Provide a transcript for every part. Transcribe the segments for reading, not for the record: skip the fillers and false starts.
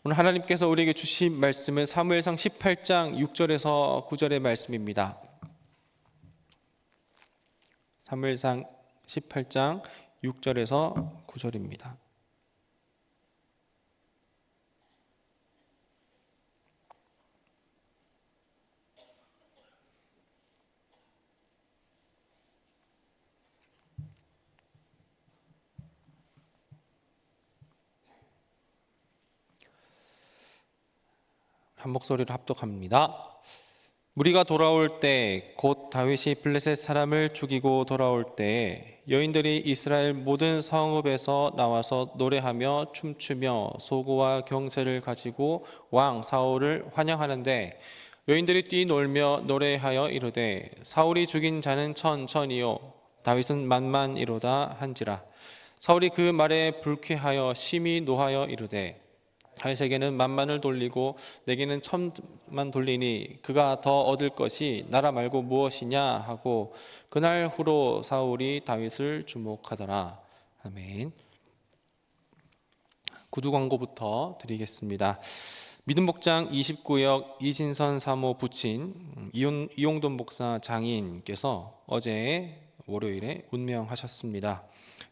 오늘 하나님께서 우리에게 주신 말씀은 사무엘상 18장 6절에서 9절의 말씀입니다. 사무엘상 18장 6절에서 9절입니다. 한 목소리로 합독합니다. 무리가 돌아올 때 곧 다윗이 블레셋 사람을 죽이고 돌아올 때 여인들이 이스라엘 모든 성읍에서 나와서 노래하며 춤추며 소고와 경세를 가지고 왕 사울을 환영하는데 여인들이 뛰놀며 노래하여 이르되 사울이 죽인 자는 천천이요 다윗은 만만이로다 한지라. 사울이 그 말에 불쾌하여 심히 노하여 이르되 다윗에게는 만만을 돌리고 내게는 천만 돌리니 그가 더 얻을 것이 나라 말고 무엇이냐 하고 그날 후로 사울이 다윗을 주목하더라. 아멘. 구두 광고부터 드리겠습니다. 믿음목장 29역 이진선 사모 부친 이용돈 목사 장인께서 어제 월요일에 운명하셨습니다.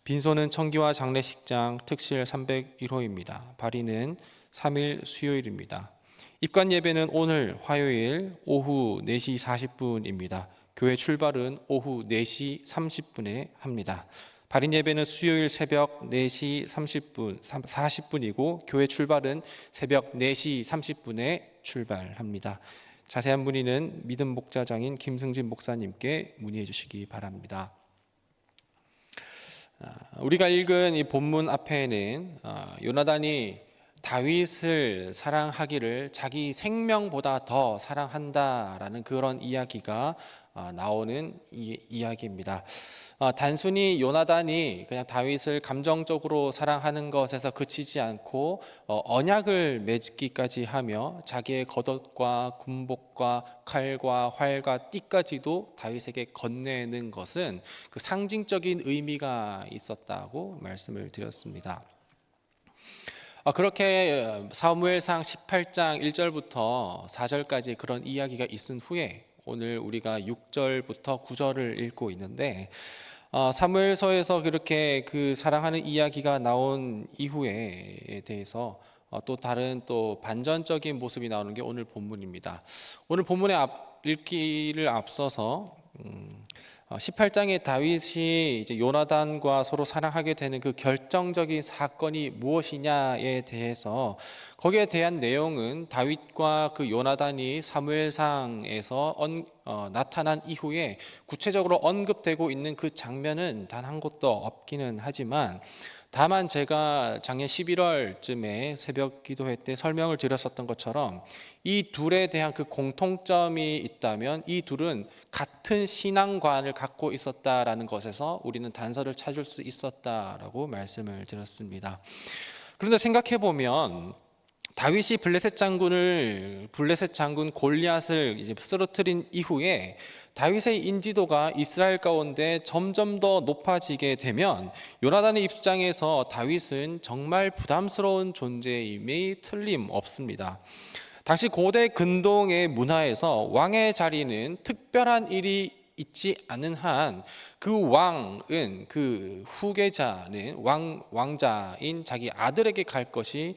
빈소는 청기와 장례식장 특실 301호입니다. 발인은 3일 수요일입니다. 입관 예배는 오늘 화요일 오후 4시 40분입니다. 교회 출발은 오후 4시 30분에 합니다. 발인 예배는 수요일 새벽 4시 40분이고 교회 출발은 새벽 4시 30분에 출발합니다. 자세한 문의는 믿음 목자장인 김승진 목사님께 문의해 주시기 바랍니다. 우리가 읽은 이 본문 앞에는 요나단이 다윗을 사랑하기를 자기 생명보다 더 사랑한다라는 그런 이야기가 나오는 이야기입니다. 단순히 요나단이 그냥 다윗을 감정적으로 사랑하는 것에서 그치지 않고 언약을 맺기까지 하며 자기의 겉옷과 군복과 칼과 활과 띠까지도 다윗에게 건네는 것은 그 상징적인 의미가 있었다고 말씀을 드렸습니다. 그렇게 사무엘상 18장 1절부터 4절까지 그런 이야기가 있은 후에 오늘 우리가 6절부터 9절을 읽고 있는데 사무엘서에서 그렇게 그 사랑하는 이야기가 나온 이후에 대해서 또 다른 또 반전적인 모습이 나오는 게 오늘 본문입니다. 오늘 본문의 읽기를 앞서서 18장에 다윗이 이제 요나단과 서로 사랑하게 되는 그 결정적인 사건이 무엇이냐에 대해서 거기에 대한 내용은 다윗과 그 요나단이 사무엘상에서 나타난 이후에 구체적으로 언급되고 있는 그 장면은 단 한 곳도 없기는 하지만 다만 제가 작년 11월쯤에 새벽 기도회 때 설명을 드렸었던 것처럼 이 둘에 대한 그 공통점이 있다면 이 둘은 같은 신앙관을 갖고 있었다라는 것에서 우리는 단서를 찾을 수 있었다라고 말씀을 드렸습니다. 그런데 생각해 보면 다윗이 블레셋 장군 골리앗을 이제 쓰러뜨린 이후에 다윗의 인지도가 이스라엘 가운데 점점 더 높아지게 되면 요나단의 입장에서 다윗은 정말 부담스러운 존재임이 틀림없습니다. 당시 고대 근동의 문화에서 왕의 자리는 특별한 일이 있지 않은 한 그 왕은 그 후계자는 왕자인 자기 아들에게 갈 것이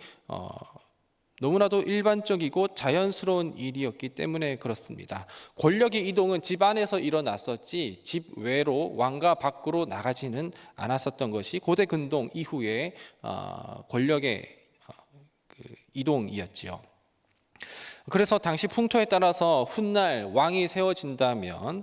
너무나도 일반적이고 자연스러운 일이었기 때문에 그렇습니다. 권력의 이동은 집 안에서 일어났었지 집 외로 왕가 밖으로 나가지는 않았었던 것이 고대 근동 이후의 권력의 이동이었지요. 그래서 당시 풍토에 따라서 훗날 왕이 세워진다면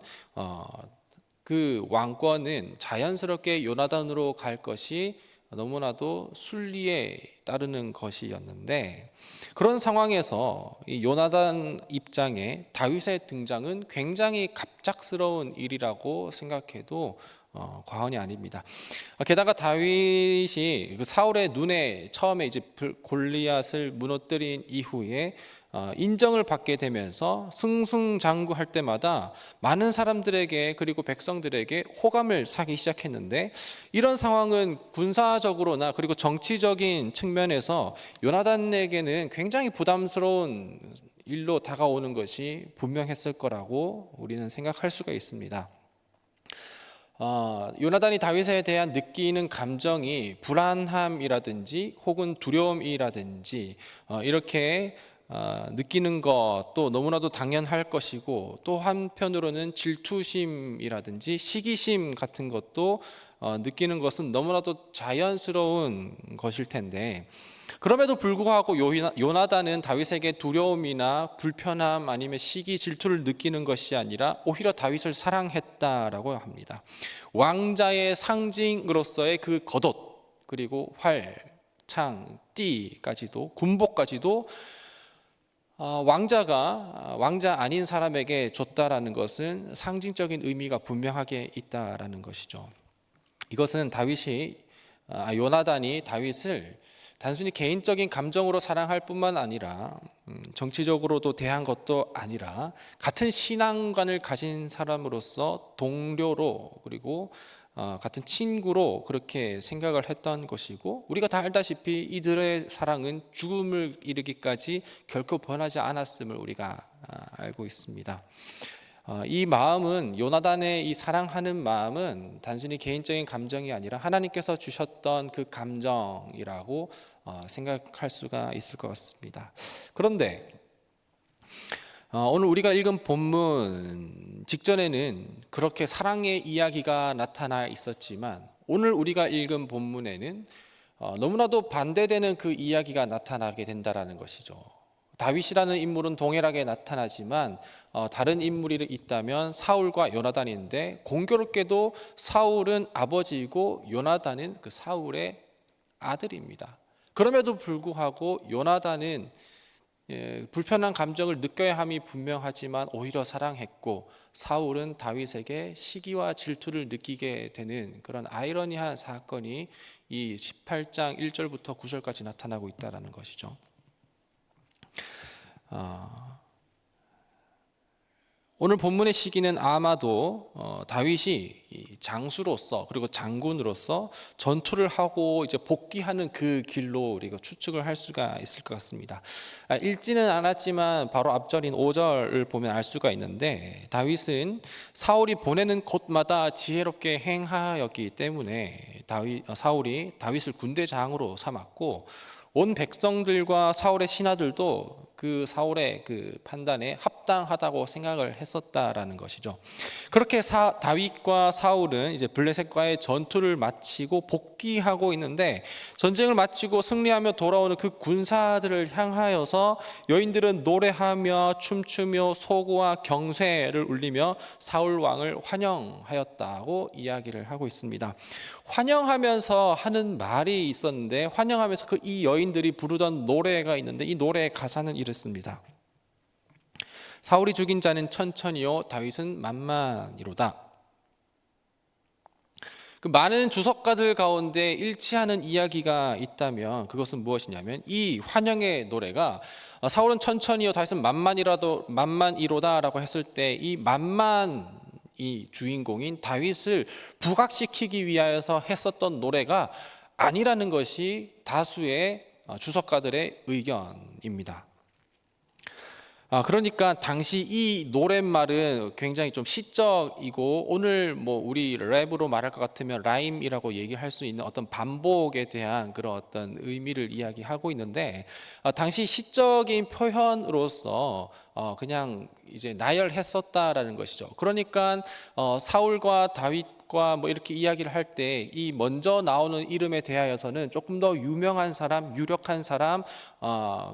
그 왕권은 자연스럽게 요나단으로 갈 것이 너무나도 순리에 따르는 것이었는데 그런 상황에서 이 요나단 입장에 다윗의 등장은 굉장히 갑작스러운 일이라고 생각해도 과언이 아닙니다. 게다가 다윗이 그 사울의 눈에 처음에 이제 골리앗을 무너뜨린 이후에 인정을 받게 되면서 승승장구할 때마다 많은 사람들에게 그리고 백성들에게 호감을 사기 시작했는데, 이런 상황은 군사적으로나 그리고 정치적인 측면에서 요나단에게는 굉장히 부담스러운 일로 다가오는 것이 분명했을 거라고 우리는 생각할 수가 있습니다. 요나단이 다윗에 대한 느끼는 감정이 불안함이라든지 혹은 두려움이라든지 이렇게 느끼는 것도 너무나도 당연할 것이고, 또 한편으로는 질투심이라든지 시기심 같은 것도 느끼는 것은 너무나도 자연스러운 것일 텐데, 그럼에도 불구하고 요나단은 다윗에게 두려움이나 불편함 아니면 시기 질투를 느끼는 것이 아니라 오히려 다윗을 사랑했다라고 합니다. 왕자의 상징으로서의 그 겉옷, 그리고 활, 창, 띠까지도, 군복까지도 왕자가 왕자 아닌 사람에게 줬다라는 것은 상징적인 의미가 분명하게 있다라는 것이죠. 이것은 요나단이 다윗을 단순히 개인적인 감정으로 사랑할 뿐만 아니라 정치적으로도 대한 것도 아니라 같은 신앙관을 가진 사람으로서 동료로, 그리고 같은 친구로 그렇게 생각을 했던 것이고, 우리가 다 알다시피 이들의 사랑은 죽음을 이르기까지 결코 변하지 않았음을 우리가 알고 있습니다. 이 마음은, 요나단의 이 사랑하는 마음은 단순히 개인적인 감정이 아니라 하나님께서 주셨던 그 감정이라고 생각할 수가 있을 것 같습니다. 그런데 오늘 우리가 읽은 본문 직전에는 그렇게 사랑의 이야기가 나타나 있었지만, 오늘 우리가 읽은 본문에는 너무나도 반대되는 그 이야기가 나타나게 된다라는 것이죠. 다윗이라는 인물은 동일하게 나타나지만 다른 인물이 있다면 사울과 요나단인데, 공교롭게도 사울은 아버지이고 요나단은 그 사울의 아들입니다. 그럼에도 불구하고 요나단은 불편한 감정을 느껴야 함이 분명하지만 오히려 사랑했고, 사울은 다윗에게 시기와 질투를 느끼게 되는 그런 아이러니한 사건이 이 18장 1절부터 9절까지 나타나고 있다는 것이죠. 오늘 본문의 시기는 아마도 다윗이 장수로서 그리고 장군으로서 전투를 하고 이제 복귀하는 그 길로 우리가 추측을 할 수가 있을 것 같습니다. 읽지는 않았지만 바로 앞절인 5절을 보면 알 수가 있는데, 다윗은 사울이 보내는 곳마다 지혜롭게 행하였기 때문에 사울이 다윗을 군대장으로 삼았고, 온 백성들과 사울의 신하들도 그 사울의 그 판단에 합당하다고 생각을 했었다라는 것이죠. 그렇게 다윗과 사울은 이제 블레셋과의 전투를 마치고 복귀하고 있는데, 전쟁을 마치고 승리하며 돌아오는 그 군사들을 향하여서 여인들은 노래하며 춤추며 소고와 경쇠를 울리며 사울 왕을 환영하였다고 이야기를 하고 있습니다. 환영하면서 하는 말이 있었는데, 환영하면서 이 여인들이 부르던 노래가 있는데, 이 노래의 가사는 이렇습니다. 사울이 죽인 자는 천천히요 다윗은 만만이로다. 그 많은 주석가들 가운데 일치하는 이야기가 있다면 그것은 무엇이냐면, 이 환영의 노래가 사울은 천천히요 다윗은 만만이로다라고 했을 때 이 만만, 이 주인공인 다윗을 부각시키기 위하여서 했었던 노래가 아니라는 것이 다수의 주석가들의 의견입니다. 그러니까 당시 이 노랫말은 굉장히 좀 시적이고, 오늘 우리 랩으로 말할 것 같으면 라임이라고 얘기할 수 있는 어떤 반복에 대한 그런 어떤 의미를 이야기하고 있는데, 당시 시적인 표현으로서 그냥 이제 나열했었다라는 것이죠. 그러니까 사울과 다윗과 이렇게 이야기를 할 때 이 먼저 나오는 이름에 대하여서는 조금 더 유명한 사람, 유력한 사람,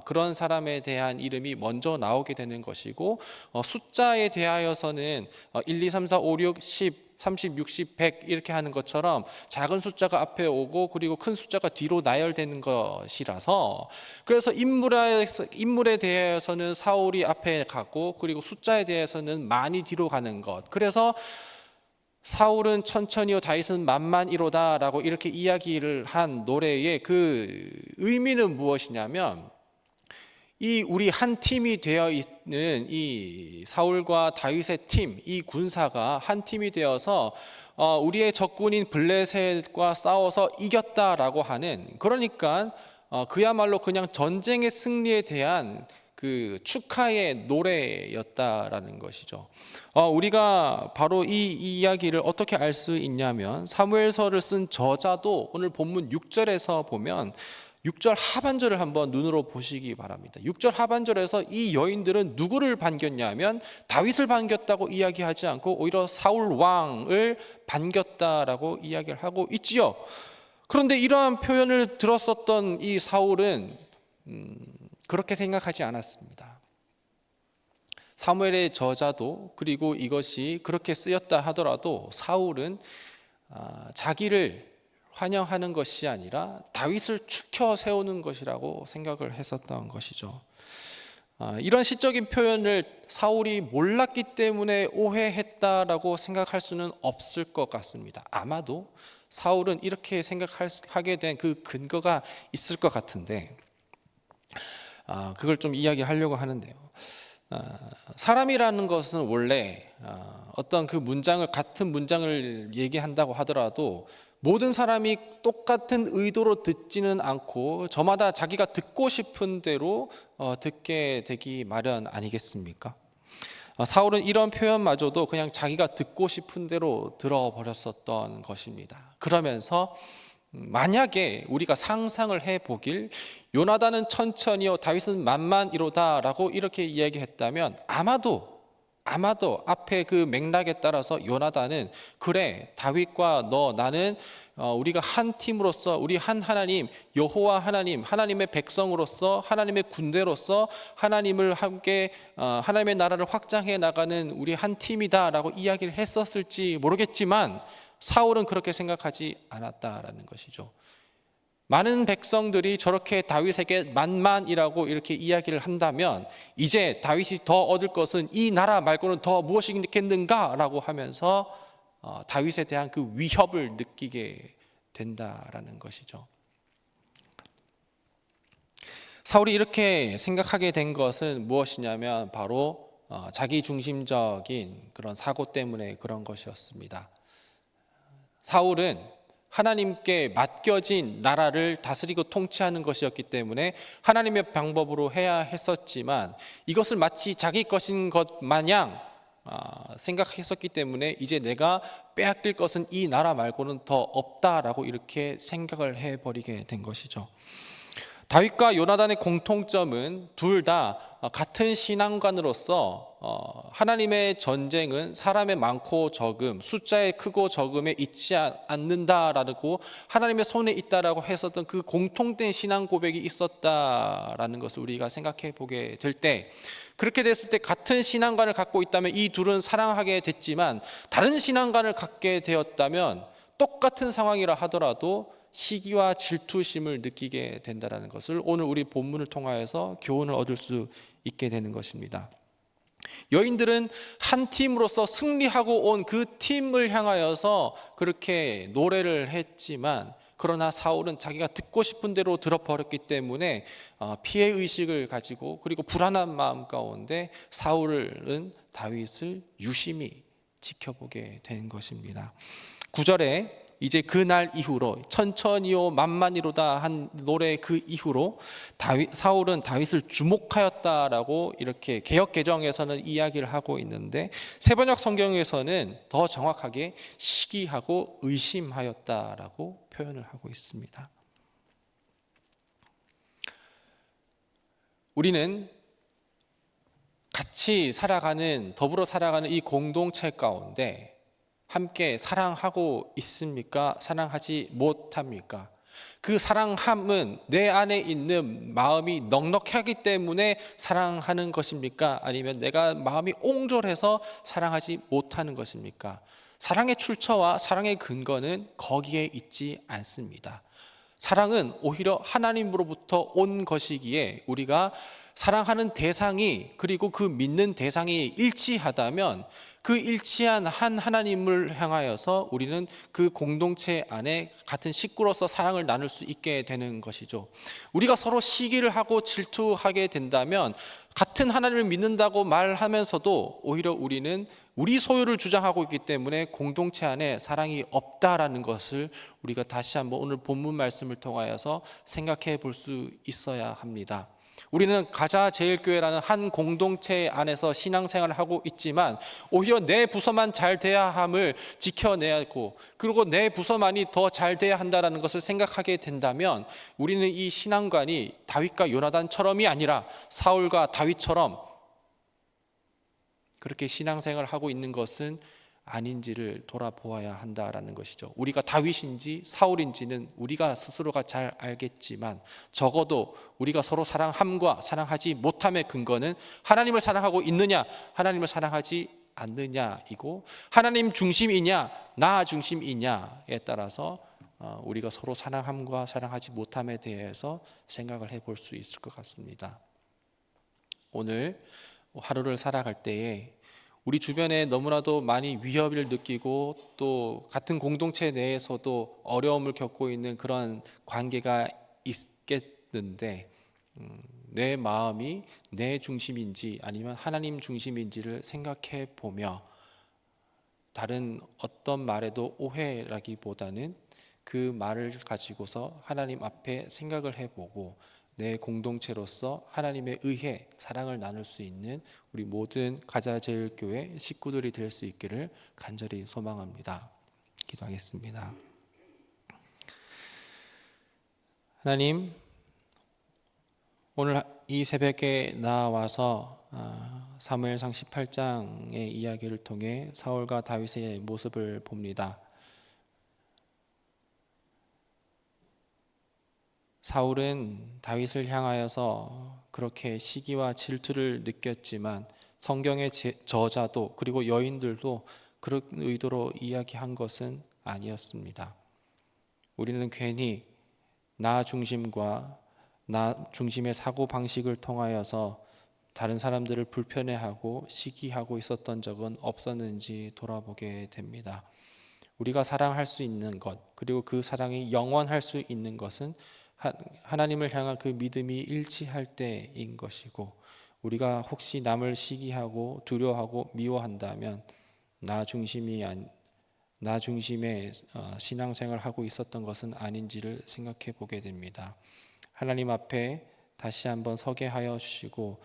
그런 사람에 대한 이름이 먼저 나오게 되는 것이고, 숫자에 대하여서는 1, 2, 3, 4, 5, 6, 10, 30, 60, 100 이렇게 하는 것처럼 작은 숫자가 앞에 오고 그리고 큰 숫자가 뒤로 나열되는 것이라서, 그래서 인물에 대해서는 사울이 앞에 가고 그리고 숫자에 대해서는 많이 뒤로 가는 것, 그래서 사울은 천천히요 다윗은 만만이로다라고 이렇게 이야기를 한 노래의 그 의미는 무엇이냐면, 이 우리 한 팀이 되어 있는 이 사울과 다윗의 팀, 이 군사가 한 팀이 되어서 우리의 적군인 블레셋과 싸워서 이겼다라고 하는, 그러니까 그야말로 그냥 전쟁의 승리에 대한 그 축하의 노래였다라는 것이죠. 우리가 바로 이 이야기를 어떻게 알 수 있냐면, 사무엘서를 쓴 저자도 오늘 본문 6절에서 보면 6절 하반절을 한번 눈으로 보시기 바랍니다. 6절 하반절에서 이 여인들은 누구를 반겼냐면 다윗을 반겼다고 이야기하지 않고 오히려 사울 왕을 반겼다라고 이야기를 하고 있지요. 그런데 이러한 표현을 들었었던 이 사울은 그렇게 생각하지 않았습니다. 사무엘의 저자도, 그리고 이것이 그렇게 쓰였다 하더라도 사울은 자기를 환영하는 것이 아니라 다윗을 추켜 세우는 것이라고 생각을 했었던 것이죠. 이런 시적인 표현을 사울이 몰랐기 때문에 오해했다라고 생각할 수는 없을 것 같습니다. 아마도 사울은 이렇게 생각하게 된 그 근거가 있을 것 같은데, 그걸 좀 이야기하려고 하는데요. 사람이라는 것은 원래 어떤 그 같은 문장을 얘기한다고 하더라도 모든 사람이 똑같은 의도로 듣지는 않고 저마다 자기가 듣고 싶은 대로 듣게 되기 마련 아니겠습니까? 사울은 이런 표현마저도 그냥 자기가 듣고 싶은 대로 들어버렸었던 것입니다. 그러면서 만약에 우리가 상상을 해보길, 요나단은 천천히요 다윗은 만만이로다라고 이렇게 이야기했다면 아마도 앞에 그 맥락에 따라서 요나단은, 그래 다윗과 나는 우리가 한 팀으로서 우리 한 하나님 여호와 하나님, 하나님의 백성으로서 하나님의 군대로서 하나님을 함께 하나님의 나라를 확장해 나가는 우리 한 팀이다라고 이야기를 했었을지 모르겠지만 사울은 그렇게 생각하지 않았다라는 것이죠. 많은 백성들이 저렇게 다윗에게 만만이라고 이렇게 이야기를 한다면 이제 다윗이 더 얻을 것은 이 나라 말고는 더 무엇이 있겠는가라고 하면서 다윗에 대한 그 위협을 느끼게 된다라는 것이죠. 사울이 이렇게 생각하게 된 것은 무엇이냐면 바로 자기 중심적인 그런 사고 때문에 그런 것이었습니다. 사울은 하나님께 맡겨진 나라를 다스리고 통치하는 것이었기 때문에 하나님의 방법으로 해야 했었지만 이것을 마치 자기 것인 것 마냥 생각했었기 때문에 이제 내가 빼앗길 것은 이 나라 말고는 더 없다라고 이렇게 생각을 해버리게 된 것이죠. 다윗과 요나단의 공통점은 둘 다 같은 신앙관으로서 하나님의 전쟁은 사람의 많고 적음, 숫자의 크고 적음에 있지 않는다라고 하나님의 손에 있다라고 했었던 그 공통된 신앙 고백이 있었다라는 것을 우리가 생각해 보게 될 때, 그렇게 됐을 때 같은 신앙관을 갖고 있다면 이 둘은 사랑하게 됐지만 다른 신앙관을 갖게 되었다면 똑같은 상황이라 하더라도 시기와 질투심을 느끼게 된다는 것을 오늘 우리 본문을 통하여서 교훈을 얻을 수 있게 되는 것입니다. 여인들은 한 팀으로서 승리하고 온 그 팀을 향하여서 그렇게 노래를 했지만, 그러나 사울은 자기가 듣고 싶은 대로 들어버렸기 때문에 피해의식을 가지고, 그리고 불안한 마음 가운데 사울은 다윗을 유심히 지켜보게 된 것입니다. 9절에 이제 그날 이후로 천천히요 만만이로다 한 노래 그 이후로 사울은 다윗을 주목하였다라고 이렇게 개역 개정에서는 이야기를 하고 있는데, 세번역 성경에서는 더 정확하게 시기하고 의심하였다라고 표현을 하고 있습니다. 우리는 같이 더불어 살아가는 이 공동체 가운데 함께 사랑하고 있습니까? 사랑하지 못합니까? 그 사랑함은 내 안에 있는 마음이 넉넉하기 때문에 사랑하는 것입니까? 아니면 내가 마음이 옹졸해서 사랑하지 못하는 것입니까? 사랑의 출처와 사랑의 근거는 거기에 있지 않습니다. 사랑은 오히려 하나님으로부터 온 것이기에 우리가 사랑하는 대상이, 그리고 그 믿는 대상이 일치하다면 그 일치한 한 하나님을 향하여서 우리는 그 공동체 안에 같은 식구로서 사랑을 나눌 수 있게 되는 것이죠. 우리가 서로 시기를 하고 질투하게 된다면 같은 하나님을 믿는다고 말하면서도 오히려 우리는 우리 소유를 주장하고 있기 때문에 공동체 안에 사랑이 없다라는 것을 우리가 다시 한번 오늘 본문 말씀을 통하여서 생각해 볼 수 있어야 합니다. 우리는 가자 제일교회라는 한 공동체 안에서 신앙생활을 하고 있지만 오히려 내 부서만 잘 돼야 함을 지켜내고 그리고 내 부서만이 더 잘 돼야 한다는 것을 생각하게 된다면 우리는 이 신앙관이 다윗과 요나단처럼이 아니라 사울과 다윗처럼 그렇게 신앙생활을 하고 있는 것은 아닌지를 돌아보아야 한다라는 것이죠. 우리가 다윗인지 사울인지는 우리가 스스로가 잘 알겠지만 적어도 우리가 서로 사랑함과 사랑하지 못함의 근거는 하나님을 사랑하고 있느냐 하나님을 사랑하지 않느냐이고 하나님 중심이냐 나 중심이냐에 따라서 우리가 서로 사랑함과 사랑하지 못함에 대해서 생각을 해볼 수 있을 것 같습니다. 오늘 하루를 살아갈 때에 우리 주변에 너무나도 많이 위협을 느끼고 또 같은 공동체 내에서도 어려움을 겪고 있는 그런 관계가 있겠는데 내 마음이 내 중심인지 아니면 하나님 중심인지를 생각해 보며 다른 어떤 말에도 오해라기보다는 그 말을 가지고서 하나님 앞에 생각을 해보고 내 공동체로서 하나님의 의해 사랑을 나눌 수 있는 우리 모든 가자제일교회 식구들이 될 수 있기를 간절히 소망합니다. 기도하겠습니다. 하나님, 오늘 이 새벽에 나와서 사무엘상 18장의 이야기를 통해 사울과 다윗의 모습을 봅니다. 사울은 다윗을 향하여서 그렇게 시기와 질투를 느꼈지만 성경의 저자도 그리고 여인들도 그런 의도로 이야기한 것은 아니었습니다. 우리는 괜히 나 중심과 나 중심의 사고방식을 통하여서 다른 사람들을 불편해하고 시기하고 있었던 적은 없었는지 돌아보게 됩니다. 우리가 사랑할 수 있는 것 그리고 그 사랑이 영원할 수 있는 것은 하나님을 향한 그 믿음이 일치할 때인 것이고 우리가 혹시 남을 시기하고 두려워하고 미워한다면 나 중심의 신앙생활을 하고 있었던 것은 아닌지를 생각해 보게 됩니다. 하나님 앞에 다시 한번 서게 하여 주시고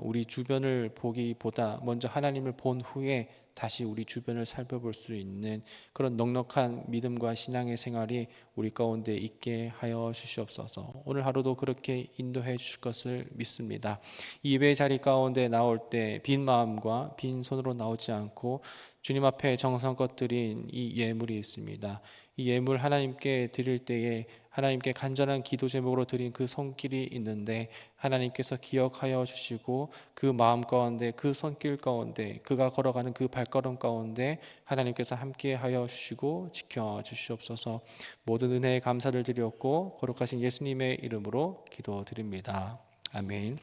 우리 주변을 보기보다 먼저 하나님을 본 후에 다시 우리 주변을 살펴볼 수 있는 그런 넉넉한 믿음과 신앙의 생활이 우리 가운데 있게 하여 주시옵소서. 오늘 하루도 그렇게 인도해 주실 것을 믿습니다. 이 예배 자리 가운데 나올 때 빈 마음과 빈 손으로 나오지 않고 주님 앞에 정성껏 드린 이 예물이 있습니다. 이 예물 하나님께 드릴 때에 하나님께 간절한 기도 제목으로 드린 그 손길이 있는데 하나님께서 기억하여 주시고 그 마음 가운데 그 손길 가운데 그가 걸어가는 그 발걸음 가운데 하나님께서 함께하여 주시고 지켜 주시옵소서. 모든 은혜에 감사를 드렸고 거룩하신 예수님의 이름으로 기도드립니다. 아멘.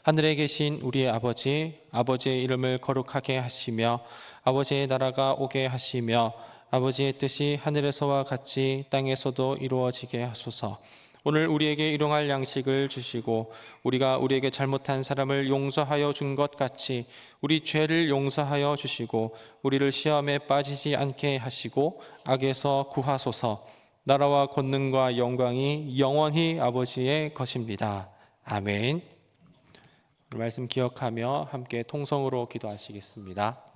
하늘에 계신 우리의 아버지의 이름을 거룩하게 하시며 아버지의 나라가 오게 하시며 아버지의 뜻이 하늘에서와 같이 땅에서도 이루어지게 하소서. 오늘 우리에게 일용할 양식을 주시고 우리가 우리에게 잘못한 사람을 용서하여 준 것 같이 우리 죄를 용서하여 주시고 우리를 시험에 빠지지 않게 하시고 악에서 구하소서. 나라와 권능과 영광이 영원히 아버지의 것입니다. 아멘. 말씀 기억하며 함께 통성으로 기도하시겠습니다.